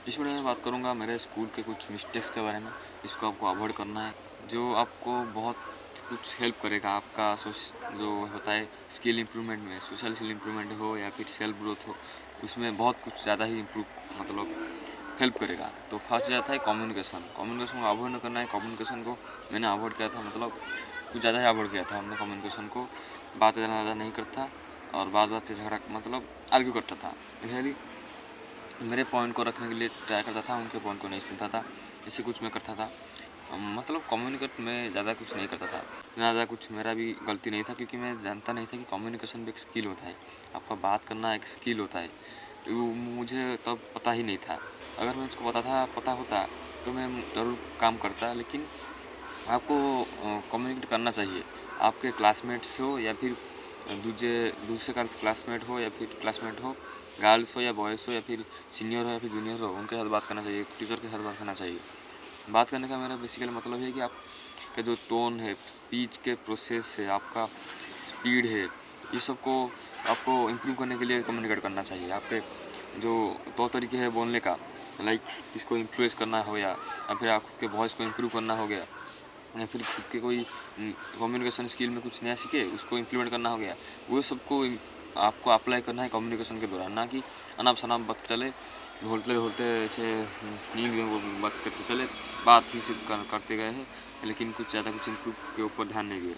इस वीडियो में बात करूंगा मेरे स्कूल के कुछ मिस्टेक्स के बारे में, जिसको आपको अवॉइड करना है, जो आपको बहुत कुछ हेल्प करेगा आपका जो होता है स्किल इम्प्रूवमेंट में, सोशल स्किल इम्प्रूवमेंट हो या फिर सेल्फ ग्रोथ हो, उसमें बहुत कुछ ज़्यादा ही इम्प्रूव मतलब हेल्प करेगा। तो फर्स्ट जाता है कम्युनिकेशन को अवॉइड नहीं करना है। कम्युनिकेशन को मैंने अवॉइड किया था, मतलब कुछ ज़्यादा ही अवॉइड किया था हमने कम्युनिकेशन को। बात ज़्यादा नहीं करता और बात बात पे झगड़ा मतलब आर्ग्यू करता था। रियली मेरे पॉइंट को रखने के लिए ट्राई करता था, उनके पॉइंट को नहीं सुनता था, ऐसे कुछ मैं करता था। मतलब कम्युनिकेट में ज़्यादा कुछ नहीं करता था, ज़्यादा कुछ मेरा भी गलती नहीं था, क्योंकि मैं जानता नहीं था कि कम्युनिकेशन भी एक स्किल होता है, आपका बात करना एक स्किल होता है। वो मुझे तब पता ही नहीं था। अगर मैं उसको पता होता तो मैं ज़रूर काम करता। लेकिन आपको कम्युनिकेट करना चाहिए, आपके क्लासमेट्स हो या फिर दूसरे का क्लासमेट हो या फिर क्लासमेट हो, गर्ल्स हो या बॉयज़ हो या फिर सीनियर हो या फिर जूनियर हो, उनके साथ बात करना चाहिए, टीचर के साथ बात करना चाहिए। बात करने का मेरा बेसिकली मतलब है कि आपका जो टोन है, स्पीच के प्रोसेस है, आपका स्पीड है, ये सबको आपको इम्प्रूव करने के लिए कम्युनिकेट करना चाहिए। आपके जो तौर तरीके है बोलने का, लाइक इसको इन्फ्लुएंस करना हो या फिर आप खुद के वॉइस को इम्प्रूव करना हो गया, या फिर खुद के कोई कम्युनिकेशन स्किल में कुछ नया सीखे उसको इम्प्लीमेंट करना हो गया, वो सबको आपको अप्लाई करना है कम्युनिकेशन के दौरान। ना कि अनाप शनाप बात चले, बोलते बोलते ऐसे नींद में वो बात करते चले, बात ही सिर्फ करते गए हैं, लेकिन कुछ ज़्यादा कुछ इम्प्रूव के ऊपर ध्यान नहीं दिए।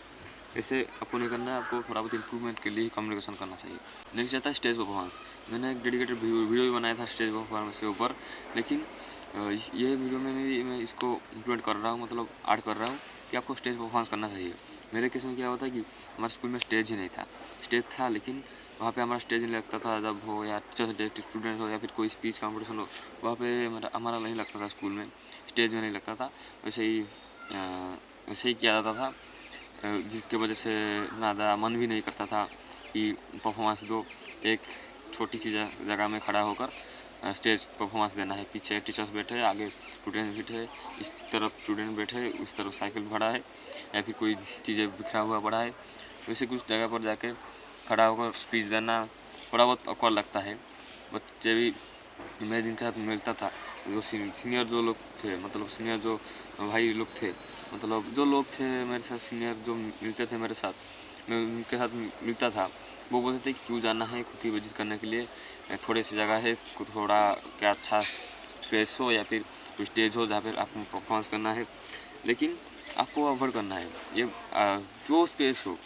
ऐसे आपको नहीं करना है, आपको थोड़ा बहुत इम्प्रूवमेंट के लिए कम्युनिकेशन करना चाहिए। नेक्स्ट आता है स्टेज परफॉर्मेंस। मैंने एक डेडिकेटेड वीडियो भी बनाया था स्टेज परफॉर्मेंस के ऊपर, लेकिन ये वीडियो में भी मैं इसको इंक्लूड कर रहा हूँ, मतलब ऐड कर रहा हूँ कि आपको स्टेज परफॉर्मेंस करना चाहिए। मेरे केस में क्या होता है कि हमारे स्कूल में स्टेज ही नहीं था, स्टेज था लेकिन वहाँ पे हमारा स्टेज नहीं लगता था। जब हो या टीचर्स डे, स्टूडेंट हो या फिर कोई स्पीच कंपटीशन हो, वहाँ पे हमारा नहीं लगता था, स्कूल में स्टेज में नहीं लगता था। वैसे ही किया जाता था, जिसकी वजह से ज़्यादा मन भी नहीं करता था कि परफॉर्मेंस दो। एक छोटी सी जगह में खड़ा होकर स्टेज परफॉर्मेंस देना है, पीछे टीचर्स बैठे, आगे स्टूडेंट्स बैठे, इस तरफ स्टूडेंट बैठे, उस तरफ साइकिल खड़ा है या फिर कोई चीज़ें बिखरा हुआ पड़ा है, वैसे कुछ जगह पर जाके खड़ा होकर स्पीच देना थोड़ा बहुत awkward लगता है। बच्चे भी मैं जिनके साथ मिलता था, जो सीनियर जो लोग थे, मतलब सीनियर जो भाई लोग थे, मतलब जो लोग थे मेरे साथ सीनियर जो मिलते थे मेरे साथ, मैं उनके साथ मिलता था, वो बोलते थे कि क्यों जाना है खुद की विजिट करने के लिए, थोड़ी सी जगह है, थोड़ा क्या अच्छा स्पेस हो या फिर कोई स्टेज हो जहाँ पर आपको परफॉर्मेंस करना है। लेकिन आपको अवॉइड करना है ये जो स्पेस हो।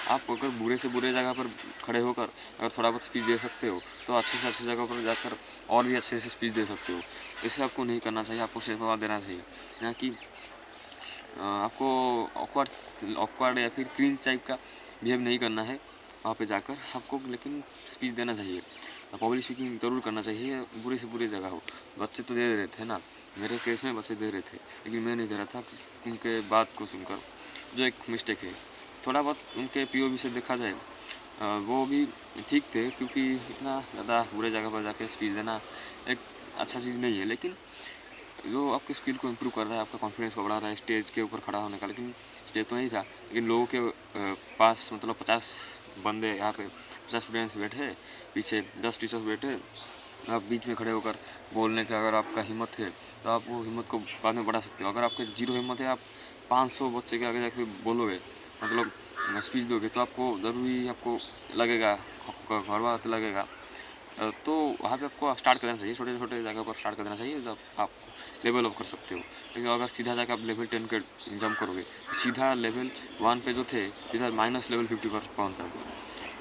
आप अगर बुरे से बुरे जगह पर खड़े होकर अगर थोड़ा बहुत स्पीच दे सकते हो, तो अच्छे से अच्छी जगह पर जाकर और भी अच्छे से स्पीच दे सकते हो। ऐसे आपको नहीं करना चाहिए, आपको स्टेज पर देना चाहिए, ना कि आपको ऑकवर्ड या फिर क्रींज टाइप का बिहेव नहीं करना है वहाँ पे जाकर आपको। लेकिन स्पीच देना चाहिए, पब्लिक स्पीकिंग ज़रूर करना चाहिए, बुरे से बुरी जगह हो। बच्चे तो दे रहे थे ना, मेरे केस में बच्चे दे रहे थे, लेकिन मैं नहीं दे रहा था उनके बात को सुनकर, जो एक मिस्टेक है। थोड़ा बहुत उनके पीओवी से देखा जाए, वो भी ठीक थे, क्योंकि इतना ज़्यादा बुरे जगह पर जाके स्पीच देना एक अच्छा चीज़ नहीं है। लेकिन जो आपके स्किल को इम्प्रूव कर रहा है, आपका कॉन्फिडेंस को बढ़ा रहा है स्टेज के ऊपर खड़ा होने का। लेकिन स्टेज तो नहीं था, लेकिन लोगों के पास मतलब 50 बंदे यहाँ पे, 50 स्टूडेंट्स बैठे, पीछे 10 टीचर्स बैठे, आप बीच में खड़े होकर बोलने का अगर आपका हिम्मत है तो आप वो हिम्मत को बाद में बढ़ा सकते हो। अगर आपके जीरो हिम्मत है, आप 500 बच्चे के आगे जाके बोलोगे, मतलब स्पीच दोगे, तो आपको ज़रूरी आपको लगेगा, आपका गड़बड़ तो लगेगा। तो वहाँ पे आपको स्टार्ट करना चाहिए, छोटे छोटे जगह पर स्टार्ट कर देना चाहिए, जब आप लेवल अप कर सकते हो। लेकिन अगर सीधा जाकर आप लेवल 10 के जंप करोगे, सीधा लेवल 1 पे जो थे सीधा माइनस लेवल 50 पर पहुँचता है।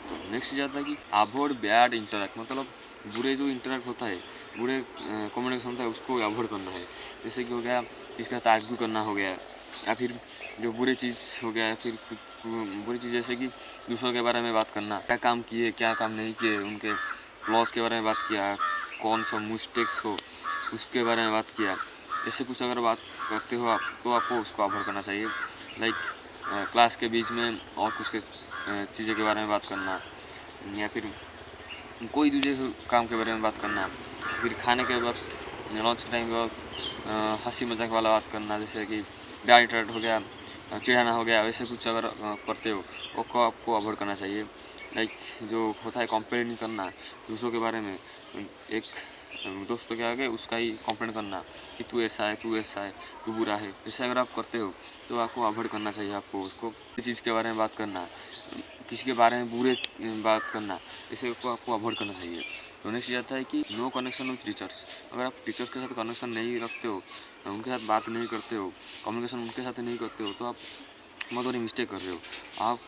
तो नेक्स्ट चीज़ आता है कि अवॉइड बैड इंटरेक्ट, मतलब बुरे जो इंटरेक्ट होता है, बुरे कम्युनिकेशन होता है, उसको अवॉइड करना है। जैसे कि हो गया इसका आर्ग्यू करना हो गया, या फिर जो बुरी चीज़ हो गया, या फिर बुरी चीज़ जैसे कि दूसरों के बारे में बात करना, क्या काम किए क्या काम नहीं किए, उनके फ्लॉस के बारे में बात किया, कौन सा मिस्टेक्स हो उसके बारे में बात किया। ऐसे कुछ अगर बात करते हो आप, तो आपको उसको अवॉइड करना चाहिए। लाइक क्लास के बीच में और कुछ के चीज़ों के बारे में बात करना, या फिर कोई दूसरे काम के बारे में बात करना, फिर खाने के वक्त, लंच टाइम के वक्त हंसी मजाक वाला बात करना, जैसे कि बैड इंटरेक्ट हो गया, चिढ़ाना हो गया, वैसे कुछ अगर करते हो वो आपको अवॉइड करना चाहिए। लाइक जो होता है कंपेयर नहीं करना दूसरों के बारे में। एक दोस्तों के आगे उसका ही कंप्लेंट करना कि तू ऐसा है, तू ऐसा है, तू बुरा है। ऐसे अगर आप करते हो तो आपको अवॉइड करना चाहिए। आपको उसको किसी चीज़ के बारे में बात करना, किसी के बारे में बुरे बात करना, इसे को आपको अवॉइड करना चाहिए। तो नेक्स्ट आता है कि नो कनेक्शन विथ टीचर्स। अगर आप टीचर्स के साथ कनेक्शन नहीं रखते हो, उनके साथ बात नहीं करते हो, कम्युनिकेशन उनके साथ नहीं करते हो, तो आप बहुत बड़ी मिस्टेक कर रहे हो। आप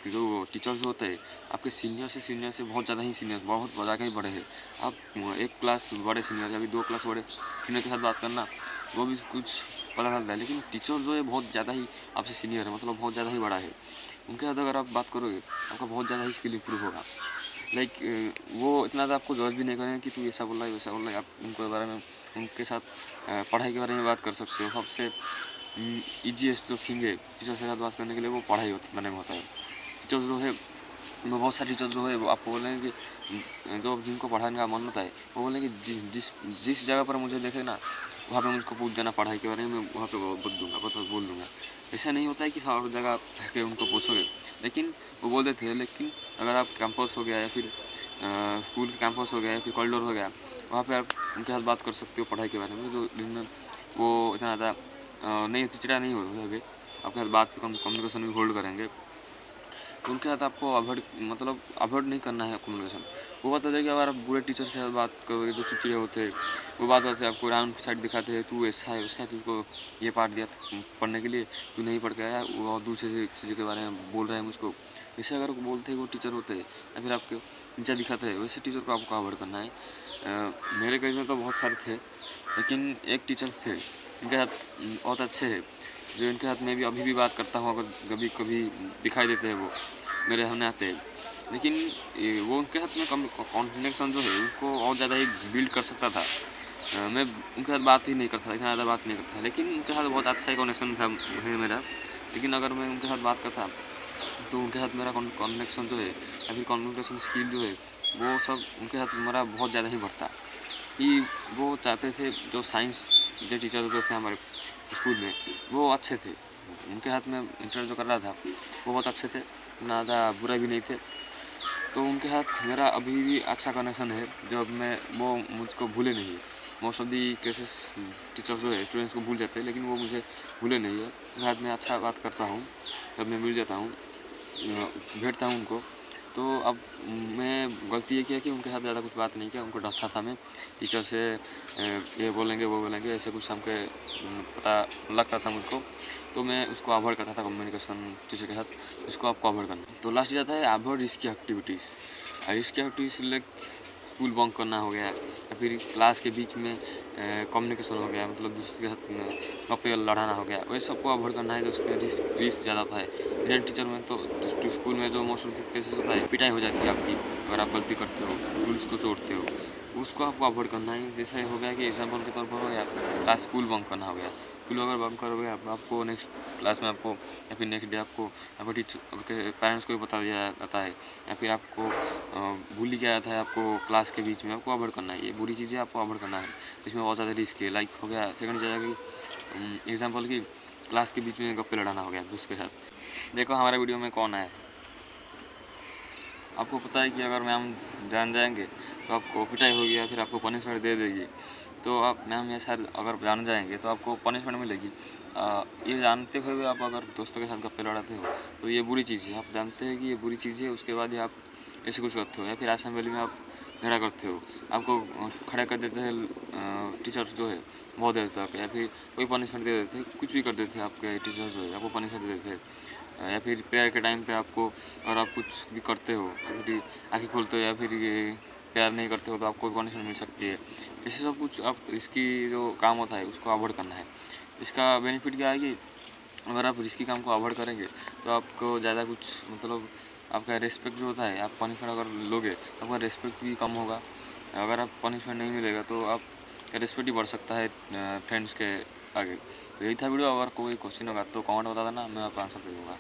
जो टीचर्स जो होते हैं आपके सीनियर से बहुत ज़्यादा ही सीनियर, बहुत ज़्यादा ही बड़े हैं। आप एक क्लास बड़े सीनियर या फिर 2 क्लास बड़े सीनियर के साथ बात करना, वो भी कुछ पता चलता है। लेकिन टीचर जो है बहुत ज़्यादा ही आपसे सीनियर है, मतलब बहुत ज़्यादा ही बड़ा है। उनके साथ अगर आप बात करोगे आपका बहुत ज़्यादा ही स्किल इंप्रूव होगा। लाइक वो इतना ज़्यादा आपको जज भी नहीं करेंगे कि तू ऐसा बोल रहा है, वैसा बोल रहा है। आप उनके बारे में, उनके साथ पढ़ाई के बारे में बात कर सकते हो। सबसे ईजीएस्ट जो थिंग है टीचर के साथ बात करने के लिए, वो पढ़ाई करने में होता है। टीचर्स जो है, वो बहुत सारे टीचर जो है वो आपको बोलेंगे कि जो जिनको पढ़ाने का मन होता है वो बोलेंगे जिस जिस जगह पर मुझे देखे ना, वहाँ पे मुझको पूछ देना पढ़ाई के बारे में, वहाँ पे बोल दूँगा। ऐसा नहीं होता है कि हर जगह के उनको पूछोगे, लेकिन वो बोल देते हैं। लेकिन अगर आप कैंपस हो गया या फिर स्कूल के कैंपस हो गया या फिर कॉरिडोर हो गया, वहाँ पे आप उनके साथ बात कर सकते हो पढ़ाई के बारे में। जो जिनमें वो इतना ज़्यादा नहीं चिड़चिड़ा नहीं होगे, आपके साथ बात कम्युनिकेशन भी होल्ड करेंगे। तो उनके साथ आपको अवॉइड नहीं करना है कम्युनिकेशन। वो बात होता है कि अगर आप बुरे टीचर्स के साथ बात करोगे, जो चिड़चिड़े होते हैं, वो बात होते हैं आपको राउंड साइड दिखाते हैं, तू ऐसा है वैसा है, तुझको ये पार्ट दिया पढ़ने के लिए, तू नहीं पढ़ के आया, वो दूसरे चीज़ों के बारे में बोल रहा है मुझको। ऐसे अगर बोलते हैं वो टीचर होते हैं या फिर आपके नीचा दिखाते हैं, वैसे टीचर को आपको अवॉइड करना है। मेरे केस में तो बहुत सारे थे, लेकिन एक टीचर्स थे इनके साथ बहुत अच्छे हैं, जो इनके साथ मैं भी अभी भी बात करता हूँ। अगर कभी कभी दिखाई देते हैं वो मेरे सामने आते हैं, लेकिन वो उनके साथ में कॉन्फिडेंसन जो है उनको और ज़्यादा ही बिल्ड कर सकता था। मैं उनके साथ बात ही नहीं करता, इतना ज़्यादा बात नहीं करता, लेकिन उनके साथ बहुत अच्छा ही कनेक्शन था है मेरा। लेकिन अगर मैं उनके साथ बात करता तो उनके साथ मेरा कनेक्शन जो है या फिर कम्युनिकेशन स्किल जो है, वो सब उनके साथ मेरा बहुत ज़्यादा ही बढ़ता। कि वो चाहते थे, जो साइंस के टीचर जो थे हमारे स्कूल में, वो अच्छे थे। उनके हाथ में इंटर जो कर रहा था वो बहुत अच्छे थे, ना ज़्यादा बुरा भी नहीं थे। तो उनके साथ मेरा अभी भी अच्छा कनेक्शन है, जो अब मैं वो मुझको भूले नहीं है। Most of the cases teachers जो है स्टूडेंट्स को भूल जाते हैं, लेकिन वो मुझे भूले नहीं है। उनके साथ में अच्छा बात करता हूँ, जब मैं मिल जाता हूँ, भेंटता हूँ उनको। तो अब मैं गलती ये किया कि उनके साथ ज़्यादा कुछ बात नहीं किया। उनको डरता था मैं, टीचर से ये बोलेंगे वो बोलेंगे, ऐसे कुछ हमको पता लगता था मुझको। तो मैं उसको अवॉइड करता था कम्युनिकेशन टीचर के साथ, इसको आपको अवॉइड करना। तो लास्ट जाता है avoid risky activities. Risky activities like school bunk करना हो गया, या फिर क्लास के बीच में कम्युनिकेशन हो गया, मतलब दूसरे के साथ गप्पे लड़ाना हो गया। वही सबको अवॉइड करना है, जो उसमें रिस्क ज़्यादा होता है। इंडियन टीचर में तो स्कूल में जो मोस्ट ऑफ केसेस होता है, पिटाई हो जाती है आपकी अगर आप गलती करते हो, रूल्स को तोड़ते हो, उसको आपको अवॉइड करना है। जैसे हो गया कि एग्जाम्पल के तौर पर हो गया, क्लास स्कूल बंक करना हो गया। स्कूल अगर बंक करोगे आपको नेक्स्ट क्लास में आपको या फिर नेक्स्ट डे आपको टीचर आपके पेरेंट्स को भी बता दिया जाता है, या फिर आपको भूल किया जाता है आपको क्लास के बीच में। आपको अवॉइड करना है, ये बुरी चीज़ें आपको अवॉइड करना है, इसमें बहुत ज़्यादा रिस्क है। लाइक हो गया सेकंड जगह की एग्जाम्पल की क्लास के बीच में गप्पे लड़ाना हो गया दूसरे के साथ। देखो हमारे वीडियो में कौन है, आपको पता है कि अगर मैम जान जाएंगे तो आपको पिटाई होगी या फिर आपको पनिशमेंट दे देगी। तो आप मैम या सर अगर जान जाएंगे तो आपको पनिशमेंट मिलेगी। ये जानते हुए भी आप अगर दोस्तों के साथ गप्पे लड़ाते हो तो ये बुरी चीज़ है। आप जानते हैं कि ये बुरी चीज़ है, उसके बाद ही आप ऐसे कुछ करते हो, या फिर असेंबली में आप झगड़ा करते हो, आपको खड़ा कर देते हैं टीचर्स जो है बहुत देर तक, या फिर कोई पनिशमेंट दे देते हैं, कुछ भी कर देते हैं आपके टीचर्स जो है, आपको पनिशमेंट दे देते हैं। या फिर प्रेयर के टाइम पे आपको, अगर आप कुछ भी करते हो, फिर आँखें खोलते हो या फिर ये प्यार नहीं करते हो, तो आपको पनिशमेंट मिल सकती है। इससे सब कुछ आप इसकी जो काम होता है उसको अवॉइड करना है। इसका बेनिफिट क्या है कि अगर आप रिस्की काम को अवॉइड करेंगे तो आपको ज़्यादा कुछ मतलब आपका रिस्पेक्ट जो होता है, आप पनिशमेंट अगर लोगे तो आपका रिस्पेक्ट भी कम होगा। अगर आप पनिशमेंट नहीं मिलेगा तो आप रिस्पेक्ट ही बढ़ सकता है फ्रेंड्स के आगे। तो यही था वीडियो। अगर कोई क्वेश्चन होगा तो कमेंट बता देना, मैं आपको आंसर दे दूँगा।